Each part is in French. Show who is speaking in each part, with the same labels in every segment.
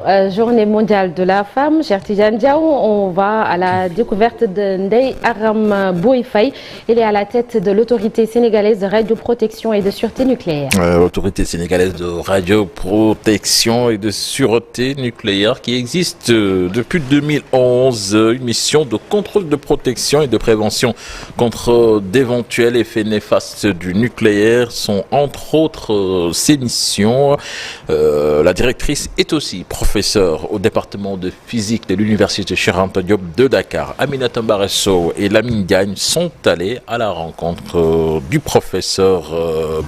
Speaker 1: Journée mondiale de la femme, cher Tidjane Diaw, on va à la découverte de Ndeye Arame Boye Faye. Elle est à la tête de l'autorité sénégalaise de radioprotection et de sûreté nucléaire.
Speaker 2: L'autorité sénégalaise de radioprotection et de sûreté nucléaire qui existe depuis 2011. Une mission de contrôle de protection et de prévention contre d'éventuels effets néfastes du nucléaire sont entre autres ces missions. La directrice est aussi professeur au département de physique de l'université Cheikh Anta Diop de Dakar. Aminata Mbaresso et Lamine Diagne sont allés à la rencontre du professeur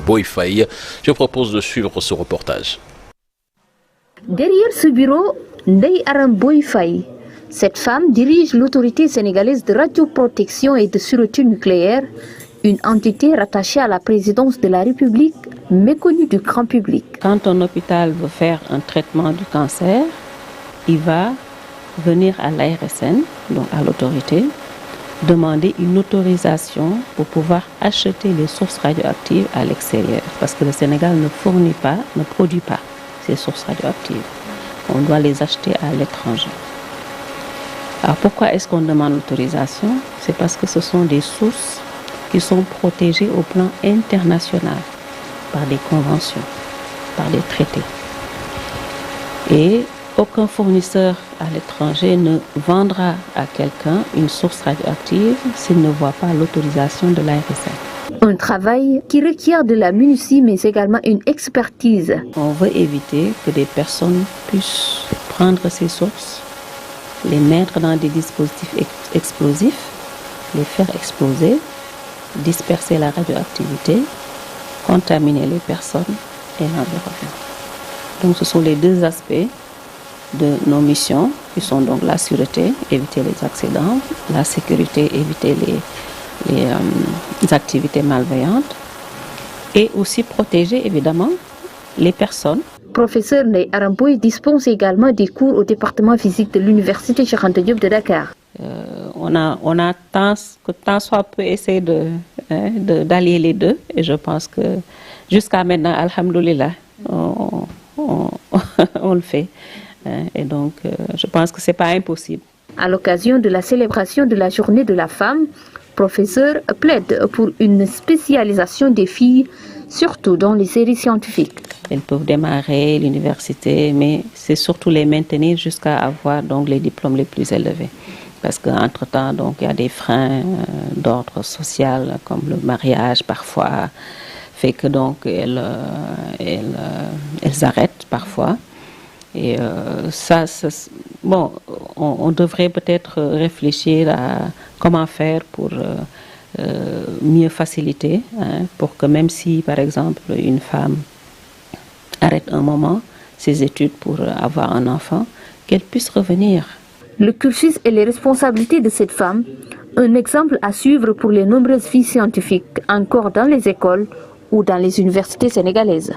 Speaker 2: Boye Faye. Je propose de suivre ce reportage.
Speaker 3: Derrière ce bureau, Ndeye Arame Boye Faye. Cette femme dirige l'autorité sénégalaise de radioprotection et de sûreté nucléaire, une entité rattachée à la présidence de la République, méconnue du grand public.
Speaker 4: Quand un hôpital veut faire un traitement du cancer, il va venir à l'ARSN, donc à l'autorité, demander une autorisation pour pouvoir acheter les sources radioactives à l'extérieur. Parce que le Sénégal ne produit pas ces sources radioactives. On doit les acheter à l'étranger. Alors pourquoi est-ce qu'on demande l'autorisation? C'est parce que ce sont des sources qui sont protégées au plan international par des conventions, par des traités. Et aucun fournisseur à l'étranger ne vendra à quelqu'un une source radioactive s'il ne voit pas l'autorisation de l'ARSN.
Speaker 3: Un travail qui requiert de la minutie mais également une expertise.
Speaker 4: On veut éviter que des personnes puissent prendre ces sources, les mettre dans des dispositifs explosifs, les faire exploser, disperser la radioactivité, contaminer les personnes et l'environnement. Donc ce sont les deux aspects de nos missions qui sont donc la sûreté, éviter les accidents, la sécurité, éviter les activités malveillantes et aussi protéger évidemment les personnes.
Speaker 3: Professeur Ndeye Arame Boye dispense également des cours au département physique de l'université Cheikh Anta Diop de Dakar.
Speaker 4: On a tant soit peu essayé d'allier les deux et je pense que jusqu'à maintenant, alhamdoulilah, on le fait. Et donc, je pense que ce n'est pas impossible.
Speaker 3: À l'occasion de la célébration de la journée de la femme, professeur plaide pour une spécialisation des filles, surtout dans les séries scientifiques.
Speaker 4: Elles peuvent démarrer l'université, mais c'est surtout les maintenir jusqu'à avoir donc les diplômes les plus élevés. Parce qu'entre-temps, donc, il y a des freins d'ordre social, comme le mariage parfois, fait que donc elles arrêtent parfois. Et on devrait peut-être réfléchir à comment faire pour mieux faciliter, pour que même si, par exemple, une femme arrête un moment ses études pour avoir un enfant, qu'elle puisse revenir.
Speaker 3: Le cursus et les responsabilités de cette femme, un exemple à suivre pour les nombreuses filles scientifiques encore dans les écoles ou dans les universités sénégalaises.